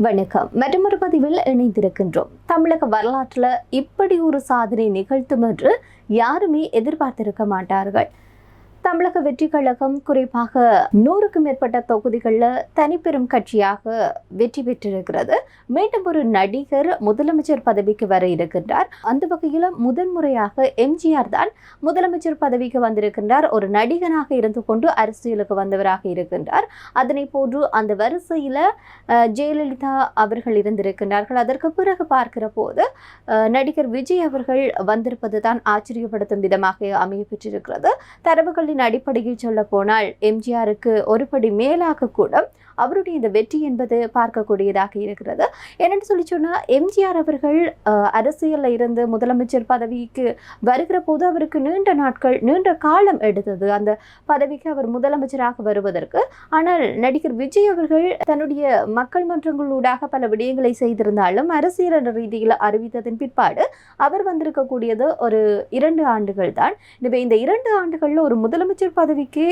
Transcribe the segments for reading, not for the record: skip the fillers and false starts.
வணக்கம். மற்றொரு பதிவில் இணைந்திருக்கின்றோம். தமிழக வரலாற்றில் இப்படி ஒரு சாதனை நிகழ்த்தும் என்று யாருமே எதிர்பார்த்திருக்க மாட்டார்கள். தமிழக வெற்றி கழகம் குறிப்பாக 100க்கும் மேற்பட்ட தொகுதிகளில் தனிப்பெரும் கட்சியாக வெற்றி பெற்றிருக்கிறது. மீண்டும் ஒரு நடிகர் முதலமைச்சர் பதவிக்கு வர இருக்கின்றார். அந்த வகையில் முதன்முறையாக எம்ஜிஆர் தான் முதலமைச்சர் பதவிக்கு வந்திருக்கின்றார். ஒரு நடிகனாக இருந்து கொண்டு அரசியலுக்கு வந்தவராக இருக்கின்றார். அதனை போன்று அந்த வரிசையில் ஜெயலலிதா அவர்கள் இருந்திருக்கின்றார்கள். அதற்கு பிறகு பார்க்கிற போது நடிகர் விஜய் அவர்கள் வந்திருப்பது தான் ஆச்சரியப்படுத்தும் விதமாக அமைய பெற்றிருக்கிறது. தரவுகளின் அடிப்படையில் சொல்ல போனால் எம்ஜிஆருக்கு ஒரு படி மேலாக கூட அவருடைய இந்த வெற்றி என்பது பார்க்கக்கூடியதாக இருக்கிறது. என்னென்னு சொல்லி சொன்னால், எம்ஜிஆர் அவர்கள் அரசியலில் இருந்து முதலமைச்சர் பதவிக்கு வருகிற போது அவருக்கு நீண்ட காலம் எடுத்தது அந்த பதவிக்கு அவர் முதலமைச்சராக வருவதற்கு. ஆனால் நடிகர் விஜய் அவர்கள் தன்னுடைய மக்கள் மன்றங்களூடாக பல விடயங்களை செய்திருந்தாலும் அரசியல் என்ற ரீதியில் அறிவித்ததன் பிற்பாடு அவர் வந்திருக்கக்கூடியது ஒரு 2 ஆண்டுகள் தான். எனவே இந்த 2 ஆண்டுகளில் ஒரு முதலமைச்சர் பதவிக்கு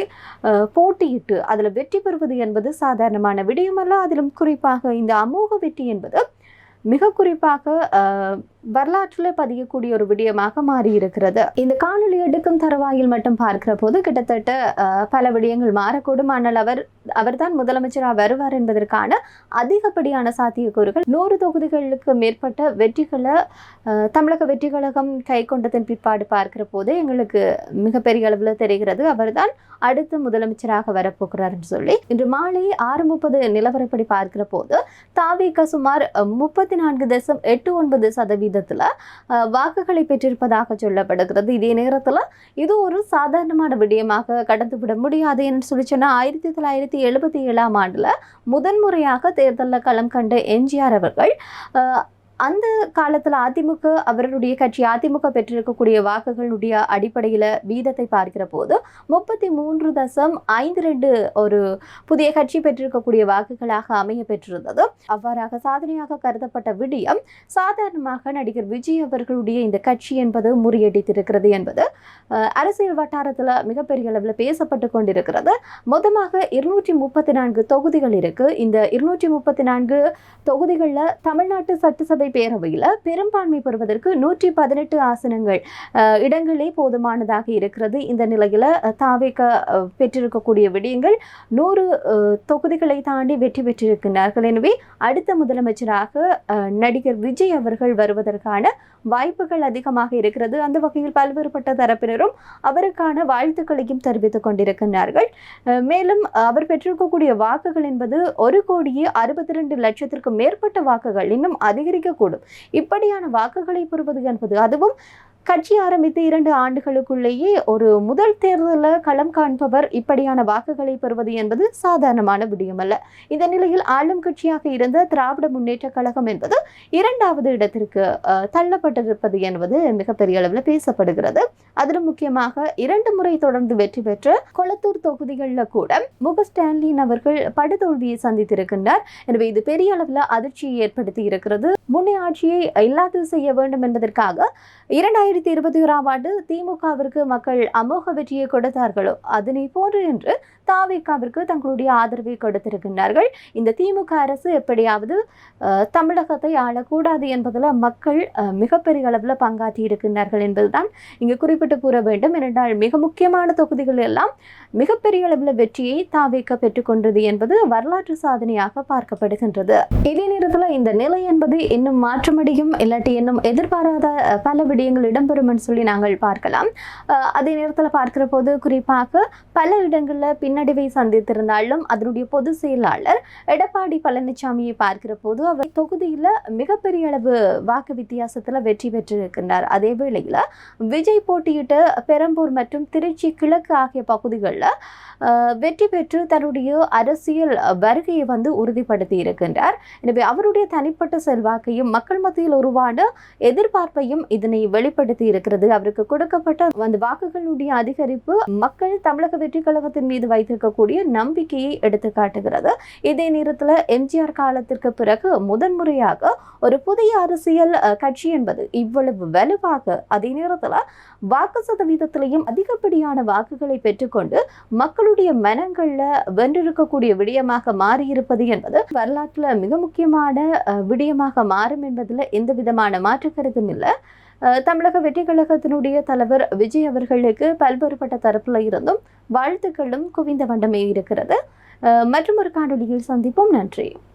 போட்டியிட்டு அதில் வெற்றி பெறுவது என்பது சாதாரண விடயமல்ல. அதிலும் குறிப்பாக இந்த அமோக வெற்றி என்பது மிக குறிப்பாக வரலாற்றில் பதியக்கூடிய ஒரு விடயமாக மாறி இருக்கிறது. இந்த காணொலி எடுக்கும் தருவாயில் மட்டும் பார்க்கிற போது கிட்டத்தட்ட பல விடயங்கள் மாறக்கூடும். ஆனால் அவர் தான் முதலமைச்சராக வருவார் என்பதற்கான அதிகப்படியான சாத்தியக்கூறுகள் 100 தொகுதிகளுக்கு மேற்பட்ட வெற்றிகளை தமிழக வெற்றி கழகம் கை கொண்டதன் பிற்பாடு பார்க்கிற போது எங்களுக்கு மிகப்பெரிய அளவில் தெரிகிறது அவர்தான் அடுத்து முதலமைச்சராக வரப்போகிறார் என்று சொல்லி. இன்று மாலை 6:30 நிலவரப்படி பார்க்கிற போது தாவேக சுமார் 34.89% வாக்குகளை பெற்றிருப்பதாக சொல்லப்படுகிறது. இதே நேரத்தில் இது ஒரு சாதாரணமான விடயமாக கடந்துவிட முடியாது என்று சொல்லி சொன்னால், 1977ஆம் ஆண்டுல முதன்முறையாக தேர்தலில் களம் கண்ட எம்ஜிஆர் அவர்கள் அந்த காலத்தில் அதிமுக அவர்களுடைய கட்சி அதிமுக பெற்றிருக்கக்கூடிய வாக்குகளுடைய அடிப்படையில் வீதத்தை பார்க்கிற போது 33.52 ஒரு புதிய கட்சி பெற்றிருக்கக்கூடிய வாக்குகளாக அமைய பெற்றிருந்தது. அவ்வாறாக சாதனையாக கருதப்பட்ட விடயம் சாதாரணமாக நடிகர் விஜய் அவர்களுடைய இந்த கட்சி என்பது முறியடித்திருக்கிறது என்பது அரசியல் வட்டாரத்தில் மிகப்பெரிய அளவில் பேசப்பட்டு கொண்டிருக்கிறது. மொத்தமாக 234 தொகுதிகள் இருக்கு. இந்த 234 தொகுதிகளில் தமிழ்நாட்டு சட்டசபை பேரவையில் பெரும்பான்மை பெறுவதற்கு 118 ஆசனங்கள் இடங்களே போதுமானதாக இருக்கிறது. இந்த நிலையில் தாவேக பெற்றிருக்கக்கூடிய விடயங்கள் 100 தொகுதிகளை தாண்டி வெற்றி பெற்றிருக்கிறார்கள். எனவே அடுத்த முதலமைச்சராக நடிகர் விஜய் அவர்கள் வருவதற்கான வாய்ப்புகள் அதிகமாக இருக்கிறது. அந்த வகையில் பல்வேறுபட்ட தரப்பினரும் அவருக்கான வாழ்த்துக்களையும் தெரிவித்துக் கொண்டிருக்கிறார்கள். மேலும் அவர் பெற்றிருக்கக்கூடிய வாக்குகள் என்பது 1,62,00,000 மேற்பட்ட வாக்குகள் இன்னும் அதிகரிக்கக்கூடும். இப்படியான வாக்குகளை பெறுவது என்பது அதுவும் கட்சி ஆரம்பித்து 2 ஆண்டுகளுக்குள்ளேயே ஒரு முதல் தேர்தலில் களம் காண்பவர் இப்படியான வாக்குகளை பெறுவது என்பது சாதாரணமான விடயமல்ல. இந்த நிலையில் ஆளும் கட்சியாக இருந்த திராவிட முன்னேற்ற கழகம் என்பது 2வது இடத்திற்கு தள்ளப்பட்டிருப்பது என்பது மிகப்பெரிய அளவில் பேசப்படுகிறது. அதிலும் முக்கியமாக 2 முறை தொடர்ந்து வெற்றி பெற்ற கொளத்தூர் தொகுதிகளில் கூட ஸ்டாலின் அவர்கள் படுதோல்வியை சந்தித்திருக்கின்றார். எனவே இது பெரிய அளவில் அதிர்ச்சியை ஏற்படுத்தி இருக்கிறது. முன்னே ஆட்சியை இல்லாது செய்ய வேண்டும் என்பதற்காக 2021ஆம் ஆண்டு திமுகவிற்கு மக்கள் அமோக வெற்றியை கொடுத்தார்களோ அதனை போன்று என்று தாவேகாவிற்கு தங்களுடைய ஆதரவை கொடுத்திருக்கின்றார்கள். இந்த திமுக அரசு எப்படியாவது தமிழகத்தை ஆளக்கூடாது என்பதில் மக்கள் மிகப்பெரிய அளவில் பங்காற்றி இருக்கின்றார்கள் என்பதுதான் இங்கு குறிப்பிட்டு கூற வேண்டும். ஏனென்றால் மிக முக்கியமான தொகுதிகள் எல்லாம் மிகப்பெரிய அளவில் வெற்றியை தாவேக பெற்றுக்கொண்டது என்பது வரலாற்று சாதனையாக பார்க்கப்படுகின்றது. இதே நேரத்தில் இந்த நிலை என்பது இன்னும் மாற்றமடையும், இல்லாட்டி இன்னும் எதிர்பாராத பல விடயங்கள் இடம்பெறும் என்று சொல்லி நாங்கள் பார்க்கலாம். அதே நேரத்தில் பார்க்கிற போது குறிப்பாக பல இடங்களில் பின்னடைவை சந்தித்திருந்தாலும் அதனுடைய பொதுச் செயலாளர் எடப்பாடி பழனிசாமியை பார்க்கிற போது அவர் தொகுதியில் மிகப்பெரிய அளவு வாக்கு வித்தியாசத்தில் வெற்றி பெற்றிருக்கின்றார். அதே வேளையில் விஜய் போட்டியிட்ட பெரம்பூர் மற்றும் திருச்சி கிழக்கு ஆகிய பகுதிகளில் வெற்றி பெற்று தன்னுடைய அரசியல் வருகையை உறுதிப்படுத்தி இருக்கின்றார். எனவே அவருடைய தனிப்பட்ட செல்வாக்கை நம்பிக்கையும் மக்கள் மத்தியில் உருவான எதிர்பார்ப்பையும் இதனை வெளிப்படுத்தி இருக்கிறது. அவருக்கு கொடுக்கப்பட்ட அந்த வாக்குகளுடைய அதிகரிப்பு மக்கள் தமிழக வெற்றி கழகத்தின் மீது வைத்திருக்கக்கூடிய நம்பிக்கையை எடுத்து காட்டுகிறது. இதே நேரத்தில் எம்ஜிஆர் காலத்திற்கு பிறகு முதன்முறையாக ஒரு புதிய அரசியல் கட்சி என்பது இவ்வளவு வலுவாக, அதே நேரத்தில் வாக்கு சதவீதத்திலையும் அதிகப்படியான வாக்குகளை பெற்றுக்கொண்டு மக்களுடைய மனங்கள்ல வென்றிருக்கக்கூடிய விடயமாக மாறியிருப்பது என்பது வரலாற்றுல மிக முக்கியமான விடயமாக மாறும் என்பதில் எந்த விதமான மாற்று கருத்தும் இல்லை. தமிழக வெற்றி கழகத்தினுடைய தலைவர் விஜய் அவர்களுக்கு பல்வேறுபட்ட தரப்புல இருந்தும் வாழ்த்துக்களும் குவிந்த வண்ணமே இருக்கிறது. மற்றும் ஒரு காணொலியில் சந்திப்போம். நன்றி.